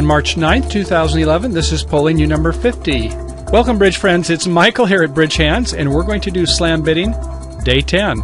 On March 9th, 2011, this is polling you number 50. Welcome, Bridge friends. It's Michael here at Bridge Hands, and we're going to do slam bidding day 10.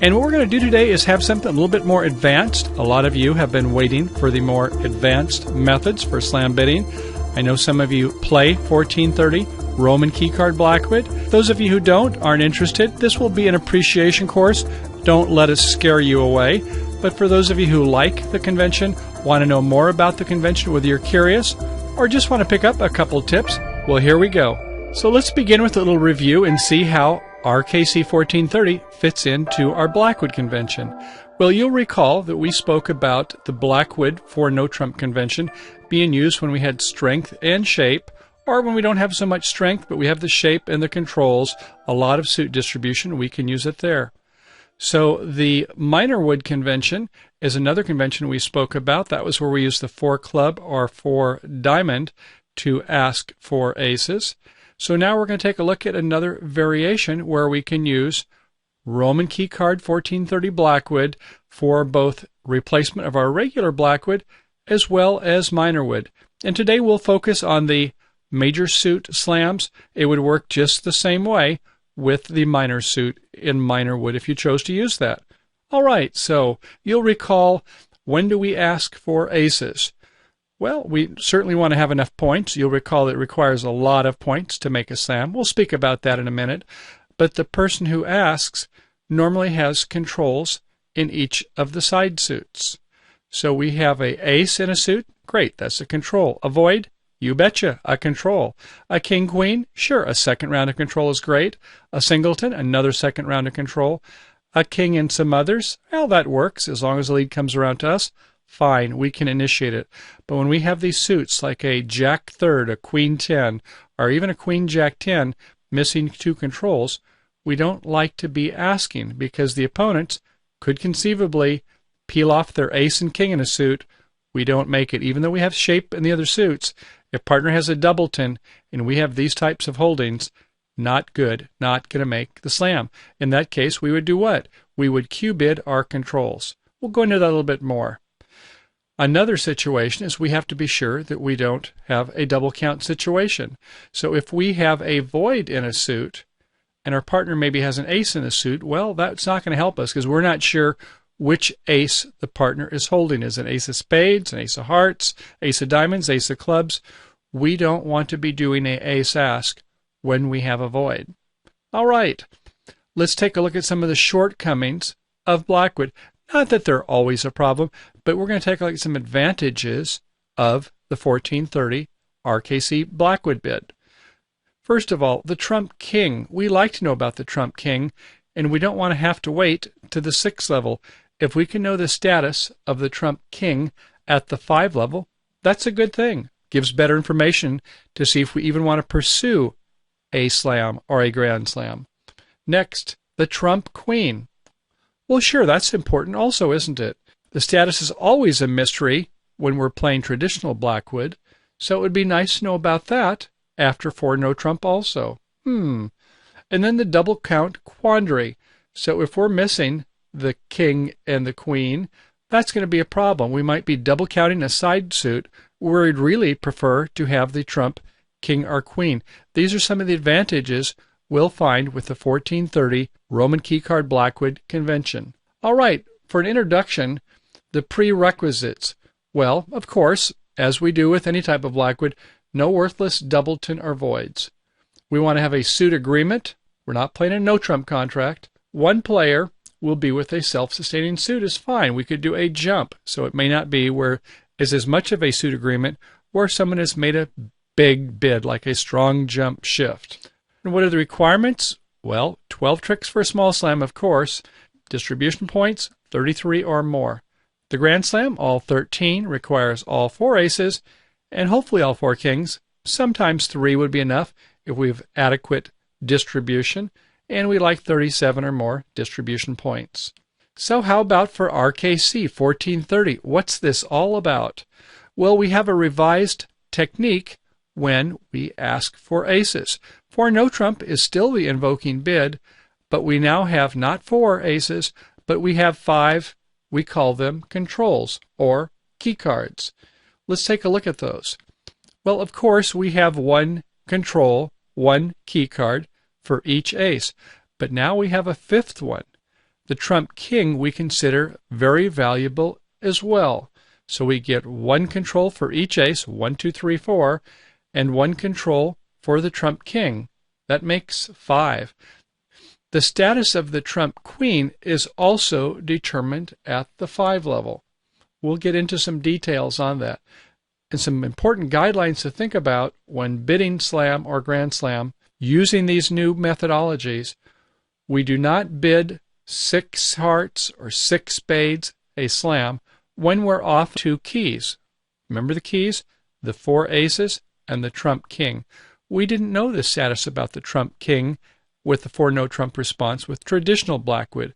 And what we're going to do today is have something a little bit more advanced. A lot of you have been waiting for the more advanced methods for slam bidding. I know some of you play 1430 Roman Keycard Blackwood. Those of you who aren't interested, this will be an appreciation course. Don't let us scare you away. But for those of you who like the convention, want to know more about the convention, whether you're curious or just want to pick up a couple tips, well, here we go. So let's begin with a little review and see how RKC 1430 fits into our Blackwood convention. Well, you'll recall that we spoke about the Blackwood for No Trump convention being used when we had strength and shape, or when we don't have so much strength but we have the shape and the controls, a lot of suit distribution, we can use it there. So the minor wood convention is another convention we spoke about. That was where we used the 4 club or 4 diamond to ask for aces. So now we're going to take a look at another variation where we can use Roman Keycard 1430 Blackwood for both replacement of our regular Blackwood as well as minor wood. And today we'll focus on the major suit slams. It would work just the same way with the minor suit in minor wood if you chose to use that. All right, so you'll recall, when do we ask for aces? Well, we certainly want to have enough points. You'll recall it requires a lot of points to make a slam. We'll speak about that in a minute. But the person who asks normally has controls in each of the side suits. So we have a ace in a suit. Great, that's a control. A void? You betcha, a control. A king-queen? Sure, a second round of control is great. A singleton? Another second round of control. A king and some others? Well, that works as long as the lead comes around to us. Fine, we can initiate it. But when we have these suits like a jack third, a queen 10, or even a queen jack 10, missing 2 controls, we don't like to be asking because the opponents could conceivably peel off their ace and king in a suit. We don't make it, even though we have shape in the other suits. If partner has a doubleton and we have these types of holdings, not good, not going to make the slam. In that case, we would do what? We would Q-bid our controls. We'll go into that a little bit more. Another situation is we have to be sure that we don't have a double count situation. So if we have a void in a suit and our partner maybe has an ace in a suit, well, that's not going to help us because we're not sure which ace the partner is holding. Is it an ace of spades, an ace of hearts, ace of diamonds, ace of clubs? We don't want to be doing an ace ask when we have a void. All right, let's take a look at some of the shortcomings of Blackwood. Not that they're always a problem, but we're going to take a look at some advantages of the 1430 RKC Blackwood bid. First of all, the trump king. We like to know about the trump king, and we don't want to have to wait to the 6th level. If we can know the status of the trump king at the 5 level, that's a good thing. Gives better information to see if we even want to pursue a slam or a grand slam. Next, the trump queen. Well, sure, that's important also, isn't it? The status is always a mystery when we're playing traditional Blackwood, so it would be nice to know about that after 4 no trump also. And then the double count quandary. So if we're missing the king and the queen, that's going to be a problem. We might be double counting a side suit where we'd really prefer to have the trump king or queen. These are some of the advantages we'll find with the 1430 Roman Keycard Blackwood convention. All right, for an introduction, the prerequisites. Well, of course, as we do with any type of Blackwood, no worthless doubleton or voids. We want to have a suit agreement. We're not playing a no trump contract. One player will be with a self-sustaining suit is fine. We could do a jump, so it may not be where is as much of a suit agreement where someone has made a big bid, like a strong jump shift. And what are the requirements? Well, 12 tricks for a small slam, of course. Distribution points, 33 or more. The grand slam, all 13, requires all 4 aces, and hopefully all 4 kings. Sometimes 3 would be enough if we have adequate distribution, and we like 37 or more distribution points. So how about for RKC 1430? What's this all about? Well, we have a revised technique when we ask for aces. 4 no trump is still the invoking bid, but we now have not 4 aces, but we have 5, we call them controls or key cards. Let's take a look at those. Well, of course, we have one control, one key card for each ace. But now we have a fifth one. The trump king we consider very valuable as well. So we get one control for each ace, 1, 2, 3, 4, and one control for the trump king. That makes 5. The status of the trump queen is also determined at the 5 level. We'll get into some details on that. And some important guidelines to think about when bidding slam or grand slam using these new methodologies. We do not bid 6 hearts or 6 spades a slam when we're off 2 keys. Remember the keys? The 4 aces and the trump king. We didn't know the status about the trump king with the 4 no trump response with traditional Blackwood.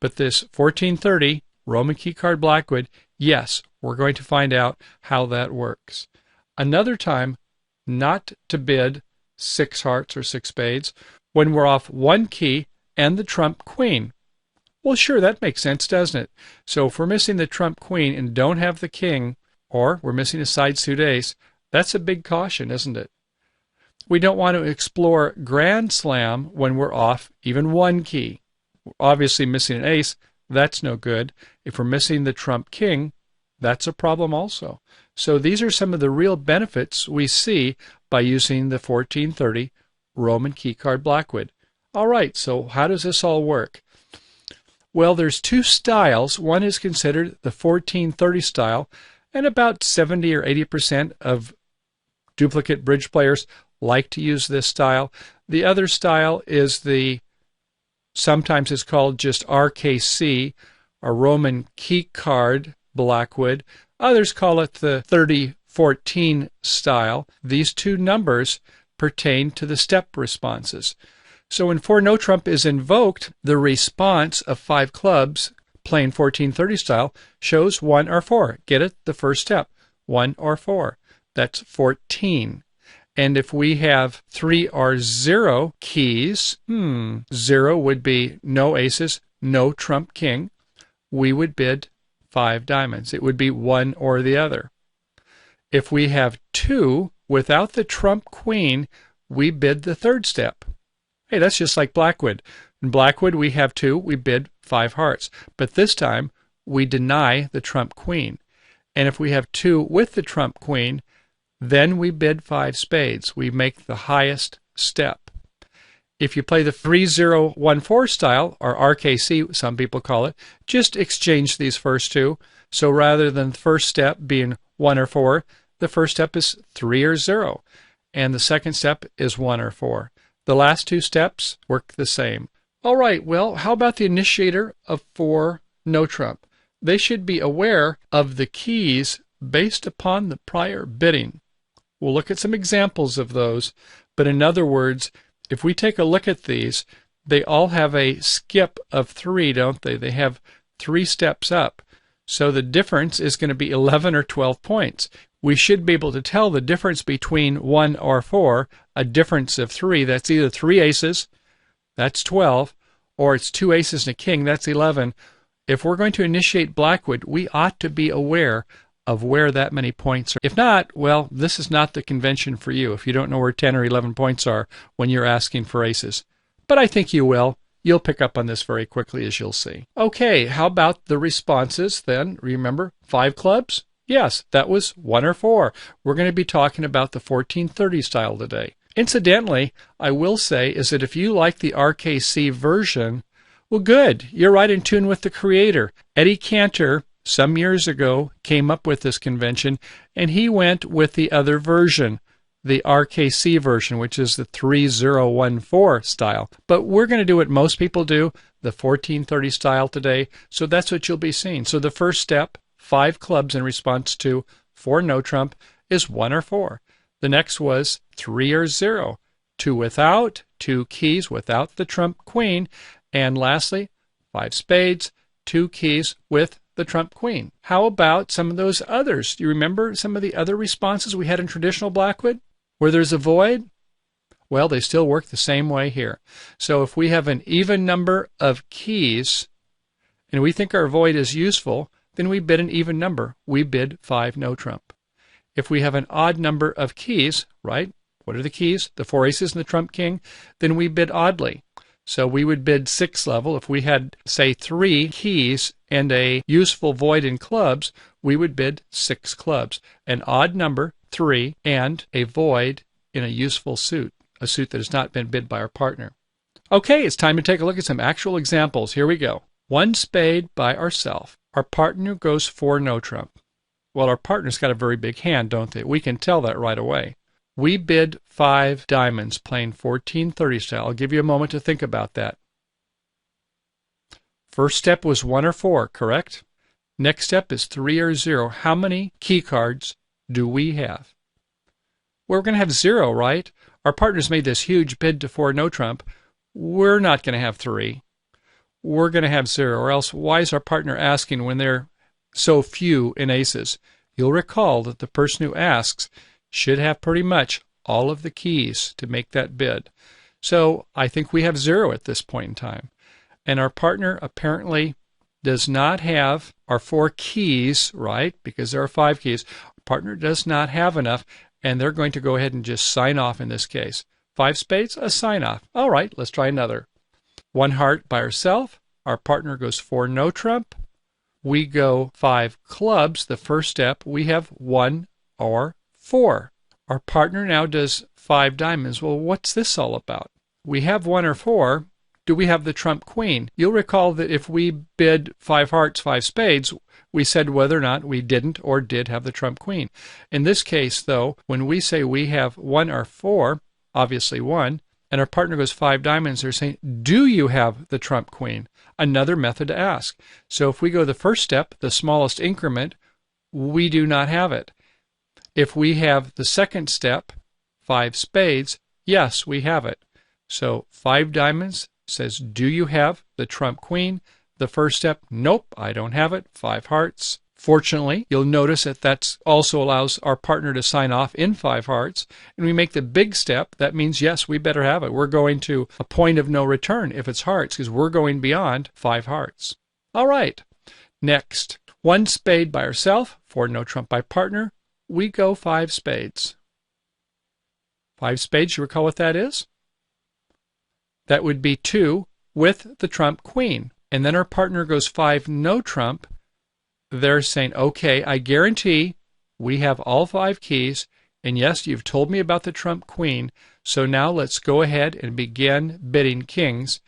But this 1430 Roman Keycard Blackwood, yes, we're going to find out how that works. Another time not to bid 6 hearts or 6 spades when we're off 1 key and the trump queen. Well, sure, that makes sense, doesn't it? So if we're missing the trump queen and don't have the king, or we're missing a side suit ace, that's a big caution, isn't it? We don't want to explore grand slam when we're off even 1 key. We're obviously missing an ace, that's no good. If we're missing the trump king, that's a problem also. So these are some of the real benefits we see by using the 1430 Roman Keycard Blackwood. All right, so how does this all work? Well, there's 2 styles. One is considered the 1430 style, and about 70 or 80% of duplicate bridge players like to use this style. The other style is sometimes it's called just RKC, a Roman Keycard Blackwood. Others call it the 3014 style. These 2 numbers pertain to the step responses. So when 4 no trump is invoked, the response of 5 clubs playing 1430 style shows 1 or 4. Get it? The first step, 1 or 4. That's 14. And if we have 3 or 0 keys, 0 would be no aces, no trump king. We would bid 5 diamonds. It would be one or the other. If we have 2 without the trump queen, we bid the third step. Hey, that's just like Blackwood. In Blackwood, we have 2, we bid 5 hearts. But this time, we deny the trump queen. And if we have 2 with the trump queen, then we bid 5 spades. We make the highest step. If you play the 3014 style, or RKC, some people call it, just exchange these first 2. So rather than the first step being 1 or 4, the first step is 3 or 0. And the second step is 1 or 4. The last 2 steps work the same. All right, well, how about the initiator of 4 no trump? They should be aware of the keys based upon the prior bidding. We'll look at some examples of those, but in other words, if we take a look at these, they all have a skip of 3, don't they? They have 3 steps up. So the difference is going to be 11 or 12 points. We should be able to tell the difference between 1 or 4, a difference of 3. That's either 3 aces, that's 12, or it's 2 aces and a king, that's 11. If we're going to initiate Blackwood, we ought to be aware of where that many points are. If not, well, this is not the convention for you if you don't know where 10 or 11 points are when you're asking for aces. But I think you will. You'll pick up on this very quickly, as you'll see. Okay, how about the responses then? Remember, 5 clubs? Yes, that was 1 or 4. We're going to be talking about the 1430 style today. Incidentally, I will say is that if you like the RKC version, well, good. You're right in tune with the creator. Eddie Cantor, some years ago, came up with this convention, and he went with the other version, the RKC version, which is the 3014 style. But we're going to do what most people do, the 1430 style today, so that's what you'll be seeing. So the first step, 5 clubs in response to 4 no trump, is 1 or 4. The next was 3 or 0, 2 without, 2 keys without the trump queen, and lastly, 5 spades, 2 keys with the trump queen. How about some of those others? Do you remember some of the other responses we had in traditional Blackwood? Where there's a void? Well, they still work the same way here. So if we have an even number of keys, and we think our void is useful, then we bid an even number. We bid 5 no trump. if we have an odd number of keys, right? What are the keys? The 4 aces and the trump king. Then we bid oddly. So we would bid 6 level. If we had, say, 3 keys and a useful void in clubs, we would bid 6 clubs. An odd number, 3, and a void in a useful suit, a suit that has not been bid by our partner. Okay, it's time to take a look at some actual examples. Here we go. 1 spade by ourselves. Our partner goes 4 no trump. Well, our partner's got a very big hand, don't they? We can tell that right away. We bid 5 diamonds, playing 1430 style. I'll give you a moment to think about that. First step was 1 or 4, correct? Next step is 3 or 0. How many key cards do we have? Well, we're going to have 0, right? Our partner's made this huge bid to 4 no trump. We're not going to have 3. We're going to have 0, or else why is our partner asking when there are so few in aces? You'll recall that the person who asks should have pretty much all of the keys to make that bid. So I think we have 0 at this point in time. And our partner apparently does not have our 4 keys, right? Because there are 5 keys. Our partner does not have enough, and they're going to go ahead and just sign off in this case. 5 spades, a sign off. All right, let's try another. 1 heart by ourselves. Our partner goes 4 no trump. We go 5 clubs. The first step, we have 1 or 4. Our partner now does 5 diamonds. Well, what's this all about? We have 1 or 4. Do we have the trump queen? You'll recall that if we bid 5 hearts, 5 spades, we said whether or not we didn't or did have the trump queen. In this case, though, when we say we have 1 or 4, obviously 1, and our partner goes 5 diamonds, they're saying, do you have the trump queen? Another method to ask. So if we go the first step, the smallest increment, we do not have it. If we have the second step, 5 spades, yes, we have it. So 5 diamonds says, do you have the trump queen? The first step, nope, I don't have it. 5 hearts. Fortunately, you'll notice that that also allows our partner to sign off in 5 hearts. And we make the big step. That means, yes, we better have it. We're going to a point of no return if it's hearts, because we're going beyond 5 hearts. All right. Next, 1 spade by ourselves, 4 no trump by partner. We go 5 spades. 5 spades, you recall what that is? That would be 2 with the trump queen. And then our partner goes 5 no trump. They're saying, okay, I guarantee we have all 5 keys, and yes, you've told me about the trump queen, so now let's go ahead and begin bidding kings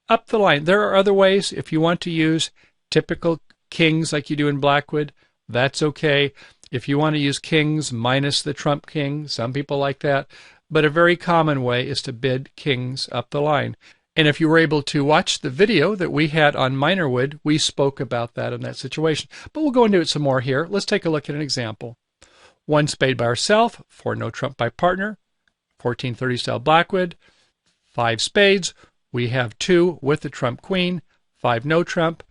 up the line. There are other ways. If you want to use typical kings like you do in Blackwood, that's okay. If you want to use kings minus the trump king, some people like that, but a very common way is to bid kings up the line. And if you were able to watch the video that we had on Minorwood, we spoke about that in that situation. But we'll go into it some more here. Let's take a look at an example. 1 spade by ourselves, 4 no trump by partner, 1430 style Blackwood, 5 spades. We have 2 with the trump queen, 5 no trump.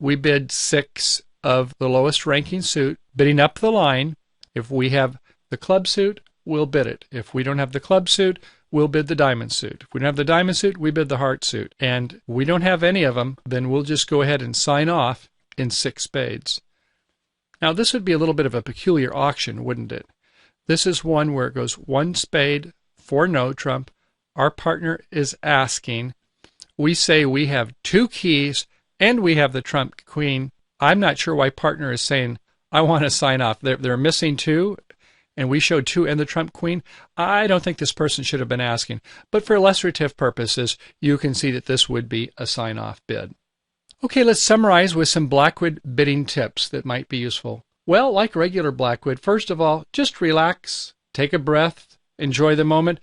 We bid 6 of the lowest ranking suit, bidding up the line. If we have the club suit, we'll bid it. If we don't have the club suit, we'll bid the diamond suit. If we don't have the diamond suit, we bid the heart suit. And we don't have any of them, then we'll just go ahead and sign off in 6 spades. Now, this would be a little bit of a peculiar auction, wouldn't it? This is one where it goes 1 spade, 4 no trump. Our partner is asking. We say we have 2 keys and we have the trump queen. I'm not sure why partner is saying, I want to sign off. They're missing 2. And we showed 2 and the trump queen. I don't think this person should have been asking. But for illustrative purposes, you can see that this would be a sign-off bid. Okay, let's summarize with some Blackwood bidding tips that might be useful. Well, like regular Blackwood, first of all, just relax, take a breath, enjoy the moment.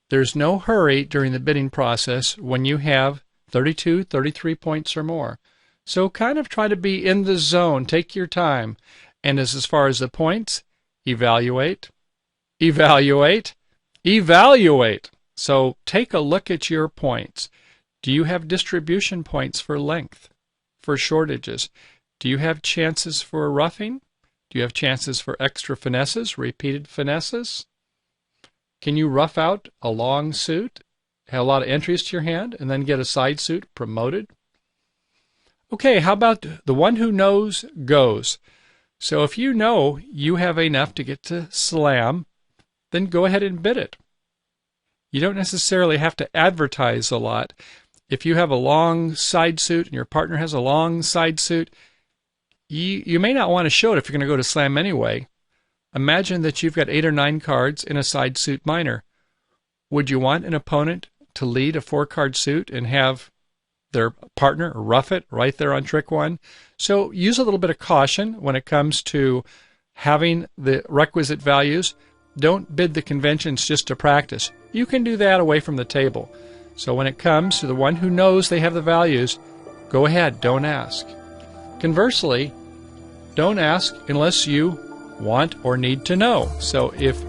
There's no hurry during the bidding process when you have 32, 33 points or more. So kind of try to be in the zone, take your time. And as far as the points, evaluate, evaluate, evaluate. So take a look at your points. Do you have distribution points for length, for shortages? Do you have chances for roughing? Do you have chances for extra finesses, repeated finesses? Can you rough out a long suit, have a lot of entries to your hand, and then get a side suit promoted? Okay, how about the one who knows goes? So if you know you have enough to get to slam, then go ahead and bid it. You don't necessarily have to advertise a lot. If you have a long side suit and your partner has a long side suit, you may not want to show it if you're going to go to slam anyway. Imagine that you've got 8 or 9 cards in a side suit minor. Would you want an opponent to lead a 4-card suit and have their partner rough it right there on trick 1? So use a little bit of caution when it comes to having the requisite values. Don't bid the conventions just to practice. You can do that away from the table. So when it comes to the one who knows they have the values, go ahead, don't ask. Conversely, don't ask unless you want or need to know. So if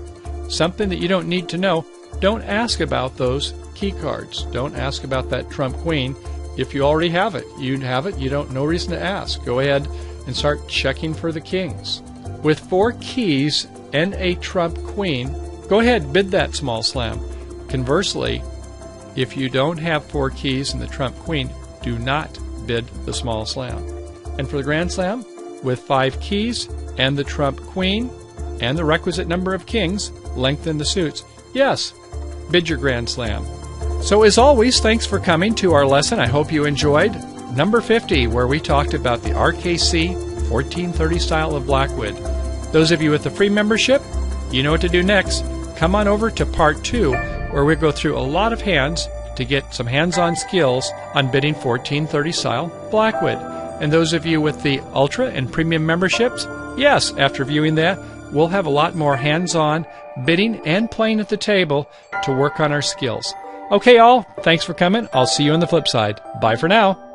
something that you don't need to know, don't ask about those key cards. Don't ask about that trump queen. If you already have it, you don't, no reason to ask. Go ahead and start checking for the kings. With 4 keys and a trump queen, go ahead, bid that small slam. Conversely, if you don't have 4 keys and the trump queen, do not bid the small slam. And for the grand slam, with 5 keys and the trump queen and the requisite number of kings, lengthen the suits. Yes, bid your grand slam. So as always, thanks for coming to our lesson. I hope you enjoyed number 50, where we talked about the RKC 1430 style of Blackwood. Those of you with the free membership, you know what to do next. Come on over to part 2, where we go through a lot of hands to get some hands-on skills on bidding 1430 style Blackwood. And those of you with the Ultra and Premium memberships, yes, after viewing that, we'll have a lot more hands-on bidding and playing at the table to work on our skills. Okay, all, thanks for coming. I'll see you on the flip side. Bye for now.